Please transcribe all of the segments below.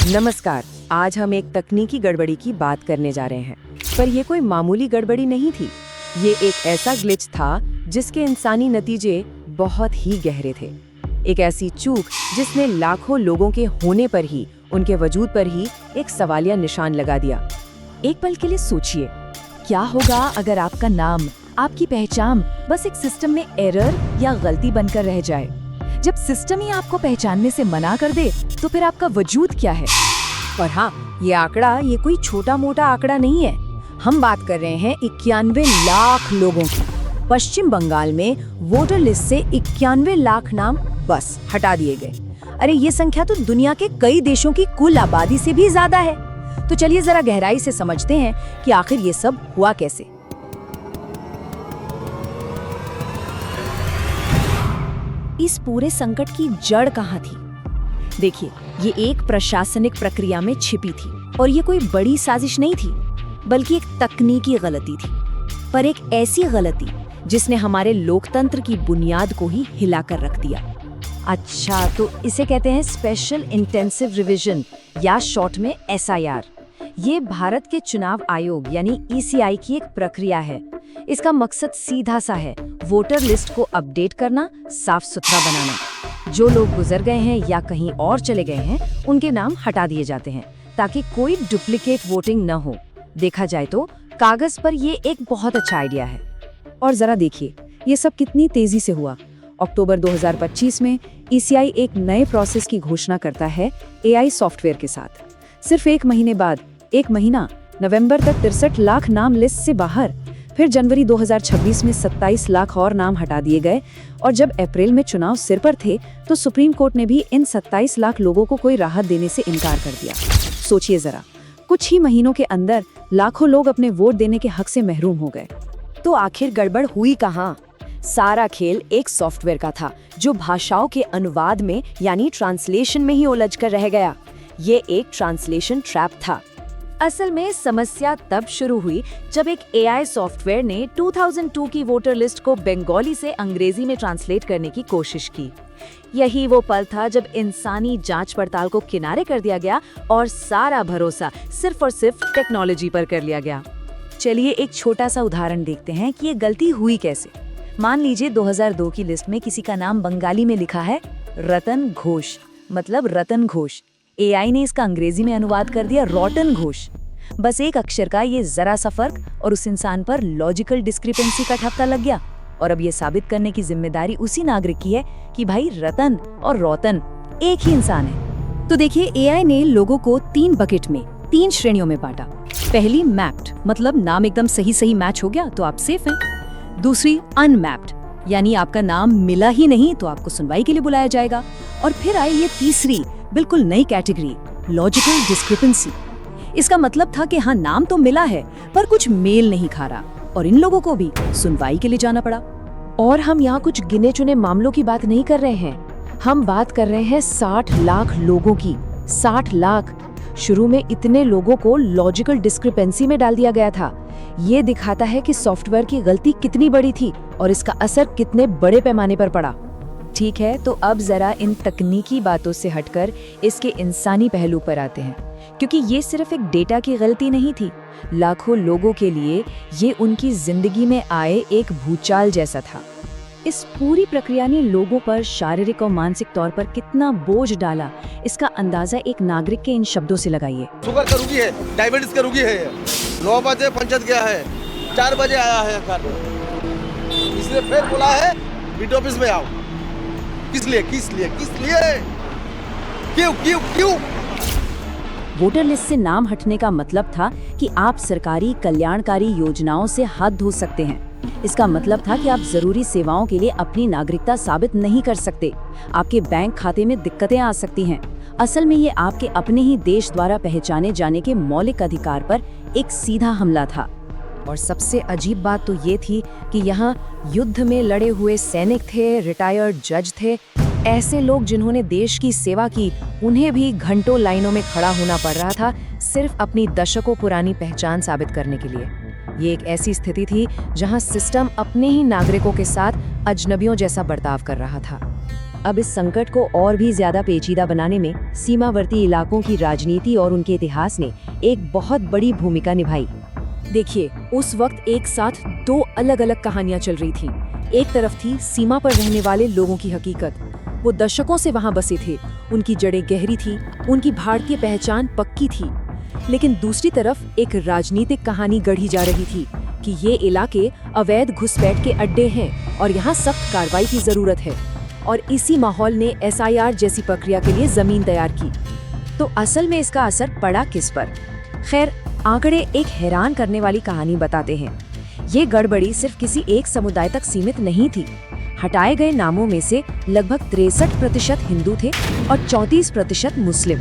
नमस्कार। आज हम एक तकनीकी गड़बड़ी की बात करने जा रहे हैं, पर यह कोई मामूली गड़बड़ी नहीं थी। ये एक ऐसा ग्लिच था जिसके इंसानी नतीजे बहुत ही गहरे थे। एक ऐसी चूक जिसने लाखों लोगों के होने पर ही, उनके वजूद पर ही एक सवालिया निशान लगा दिया। एक पल के लिए सोचिए, क्या होगा अगर आपका नाम, आपकी पहचान बस एक सिस्टम में एरर या गलती बनकर रह जाए। जब सिस्टम ही आपको पहचानने से मना कर दे, तो फिर आपका वजूद क्या है? और हाँ, ये आंकड़ा ये कोई छोटा मोटा आंकड़ा नहीं है। हम बात कर रहे हैं 91 लाख लोगों की। पश्चिम बंगाल में वोटर लिस्ट से 91 लाख नाम बस हटा दिए गए। अरे ये संख्या तो दुनिया के कई देशों की कुल आबादी से भी ज्यादा है। तो चलिए जरा गहराई से समझते हैं कि आखिर ये सब हुआ कैसे। इस पूरे संकट की जड़ कहाँ थी? देखिए, ये एक प्रशासनिक प्रक्रिया में छिपी थी और ये कोई बड़ी साजिश नहीं थी, बल्कि एक तकनीकी गलती थी। पर एक ऐसी गलती जिसने हमारे लोकतंत्र की बुनियाद को ही हिलाकर रख दिया। अच्छा, तो इसे कहते हैं स्पेशल इंटेंसिव रिवीजन या शॉर्ट में SIR। ये भारत के चुनाव आयोग यानी ECI की एक प्रक्रिया है। इसका मकसद सीधा सा है, वोटर लिस्ट को अपडेट करना, साफ सुथरा बनाना। जो लोग गुजर गए हैं या कहीं और चले गए हैं, उनके नाम हटा दिए जाते हैं ताकि कोई डुप्लीकेट वोटिंग न हो। देखा जाए तो कागज पर ये एक बहुत अच्छा आइडिया है। और जरा देखिए, ये सब कितनी तेजी से हुआ। अक्टूबर 2025 में ECI एक नए प्रोसेस की घोषणा करता है AI सॉफ्टवेयर के साथ। सिर्फ एक महीने बाद, एक महीना नवंबर तक 63 लाख नाम लिस्ट से बाहर। फिर जनवरी 2026 में 27 लाख और नाम हटा दिए गए। और जब अप्रैल में चुनाव सिर पर थे, तो सुप्रीम कोर्ट ने भी इन 27 लाख लोगों को कोई राहत देने से इनकार कर दिया। सोचिए जरा, कुछ ही महीनों के अंदर लाखों लोग अपने वोट देने के हक से महरूम हो गए। तो आखिर गड़बड़ हुई कहाँ? सारा खेल एक सॉफ्टवेयर का था जो भाषाओं के अनुवाद में यानी ट्रांसलेशन में ही उलझ कर रह गया। ये एक ट्रांसलेशन ट्रैप था। असल में समस्या तब शुरू हुई जब एक AI सॉफ्टवेयर ने 2002 की वोटर लिस्ट को बंगाली से अंग्रेजी में ट्रांसलेट करने की कोशिश की। यही वो पल था जब इंसानी जांच पड़ताल को किनारे कर दिया गया और सारा भरोसा सिर्फ और सिर्फ टेक्नोलॉजी पर कर लिया गया। चलिए एक छोटा सा उदाहरण देखते हैं कि ये गलती हुई कैसे। मान लीजिए 2002 की लिस्ट में किसी का नाम बंगाली में लिखा है रतन घोष, मतलब रतन घोष। AI ने इसका अंग्रेजी में अनुवाद कर दिया रॉटन घोष। बस एक अक्षर का ये जरा सा फर्क और उस इंसान पर लॉजिकल डिस्क्रिपेंसी का ठप्पा लग गया। और अब ये साबित करने की जिम्मेदारी उसी नागरिक की है कि भाई रतन और रौतन एक ही इंसान है। तो देखिए, AI ने लोगों को 3 बकेट में 3 श्रेणियों में बांटा। पहली मैप्ड, मतलब नाम एकदम सही मैच हो गया तो आप सेफ हैं। दूसरी अनमैप्ड, यानी आपका नाम मिला ही नहीं तो आपको सुनवाई के लिए बुलाया जाएगा। और फिर आई ये तीसरी बिल्कुल नई कैटेगरी, लॉजिकल डिस्क्रिपेंसी। इसका मतलब था कि हाँ, नाम तो मिला है पर कुछ मेल नहीं खा रहा, और इन लोगों को भी सुनवाई के लिए जाना पड़ा। और हम यहाँ कुछ गिने चुने मामलों की बात नहीं कर रहे हैं, हम बात कर रहे हैं 60 लाख लोगों की। 60 लाख। शुरू में इतने लोगों को लॉजिकल डिस्क्रिपेंसी में डाल दिया गया था। ये दिखाता है कि सॉफ्टवेयर की गलती कितनी बड़ी थी और इसका असर कितने बड़े पैमाने पर पड़ा। ठीक है, तो अब जरा इन तकनीकी बातों से हटकर इसके इंसानी पहलू पर आते हैं, क्योंकि ये सिर्फ एक डेटा की गलती नहीं थी। लाखों लोगों के लिए ये उनकी जिंदगी में आए एक भूचाल जैसा था। इस पूरी प्रक्रिया ने लोगों पर शारीरिक और मानसिक तौर पर कितना बोझ डाला, इसका अंदाजा एक नागरिक के इन शब्दों से लगाइए। शुगर का रोगी है, डायबिटीज का रोगी है, 9 बजे पंचायत गया है, 4 बजे आया है घर, इसलिए फिर बोला है बीट ऑफिस में आओ। किस लिए क्यों? वोटर लिस्ट से नाम हटने का मतलब था कि आप सरकारी कल्याणकारी योजनाओं से हाथ धो सकते हैं। इसका मतलब था कि आप जरूरी सेवाओं के लिए अपनी नागरिकता साबित नहीं कर सकते। आपके बैंक खाते में दिक्कतें आ सकती हैं। असल में ये आपके अपने ही देश द्वारा पहचाने जाने के मौलिक अधिकार पर एक सीधा हमला था। और सबसे अजीब बात तो ये थी कि यहाँ युद्ध में लड़े हुए सैनिक थे, रिटायर्ड जज थे, ऐसे लोग जिन्होंने देश की सेवा की, उन्हें भी घंटों लाइनों में खड़ा होना पड़ रहा था सिर्फ अपनी दशकों पुरानी पहचान साबित करने के लिए। ये एक ऐसी स्थिति थी जहां सिस्टम अपने ही नागरिकों के साथ अजनबियों जैसा बर्ताव कर रहा था। अब इस संकट को और भी ज्यादा पेचीदा बनाने में सीमावर्ती इलाकों की राजनीति और उनके इतिहास ने एक बहुत बड़ी भूमिका निभाई। देखिए, उस वक्त एक साथ दो अलग अलग कहानियां चल रही थी। एक तरफ थी सीमा पर रहने वाले लोगों की हकीकत, वो दशकों से वहां बसे थे, उनकी जड़ें गहरी थी, उनकी भारतीय पहचान पक्की थी। लेकिन दूसरी तरफ एक राजनीतिक कहानी गढ़ी जा रही थी कि ये इलाके अवैध घुसपैठ के अड्डे हैं और यहाँ सख्त कार्रवाई की जरूरत है। और इसी माहौल ने SIR जैसी प्रक्रिया के लिए जमीन तैयार की। तो असल में इसका असर पड़ा किस पर? खैर, आंकड़े एक हैरान करने वाली कहानी बताते हैं। ये गड़बड़ी सिर्फ किसी एक समुदाय तक सीमित नहीं थी। हटाए गए नामों में से लगभग 63% हिंदू थे और 34% मुस्लिम।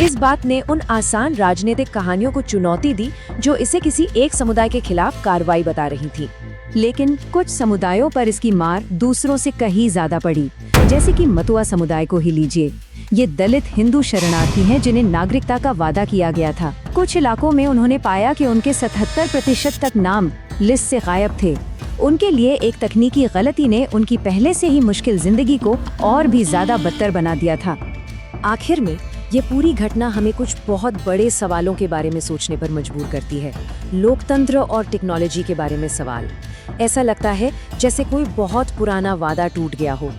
इस बात ने उन आसान राजनीतिक कहानियों को चुनौती दी जो इसे किसी एक समुदाय के खिलाफ कार्रवाई बता रही थी। लेकिन कुछ समुदायों पर इसकी मार दूसरों से कहीं ज्यादा पड़ी, जैसे कि मतुआ समुदाय को ही लीजिए। ये दलित हिंदू शरणार्थी हैं जिन्हें नागरिकता का वादा किया गया था। कुछ इलाकों में उन्होंने पाया कि उनके 77% तक नाम लिस्ट से गायब थे। उनके लिए एक तकनीकी गलती ने उनकी पहले से ही मुश्किल जिंदगी को और भी ज्यादा बदतर बना दिया था। आखिर में ये पूरी घटना हमें कुछ बहुत बड़े सवालों के बारे में सोचने पर मजबूर करती है। लोकतंत्र और टेक्नोलॉजी के बारे में सवाल। ऐसा लगता है जैसे कोई बहुत पुराना वादा टूट गया हो।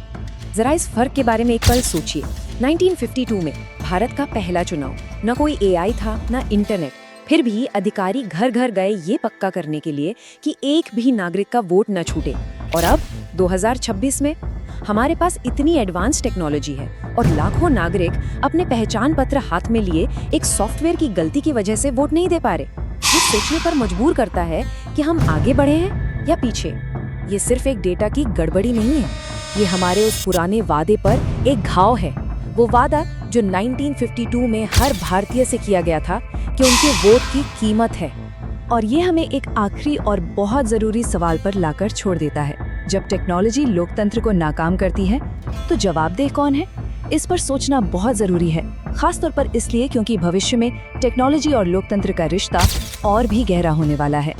जरा इस फर्क के बारे में एक पल सोचिए। 1952 में भारत का पहला चुनाव, न कोई AI था, न इंटरनेट। फिर भी अधिकारी घर घर गए ये पक्का करने के लिए कि एक भी नागरिक का वोट न छूटे। और अब 2026 में हमारे पास इतनी एडवांस टेक्नोलॉजी है और लाखों नागरिक अपने पहचान पत्र हाथ में लिए एक सॉफ्टवेयर की गलती की वजह से वोट नहीं दे पा रहे। ये सोचने पर मजबूर करता है कि हम आगे बढ़े हैं या पीछे। ये सिर्फ एक डेटा की गड़बड़ी नहीं है, ये हमारे उस पुराने वादे पर एक घाव है। वो वादा जो 1952 में हर भारतीय से किया गया था कि उनके वोट की कीमत है। और ये हमें एक आखिरी और बहुत जरूरी सवाल पर लाकर छोड़ देता है। जब टेक्नोलॉजी लोकतंत्र को नाकाम करती है तो जवाबदेह कौन है? इस पर सोचना बहुत जरूरी है, खासतौर पर इसलिए क्योंकि भविष्य में टेक्नोलॉजी और लोकतंत्र का रिश्ता और भी गहरा होने वाला है।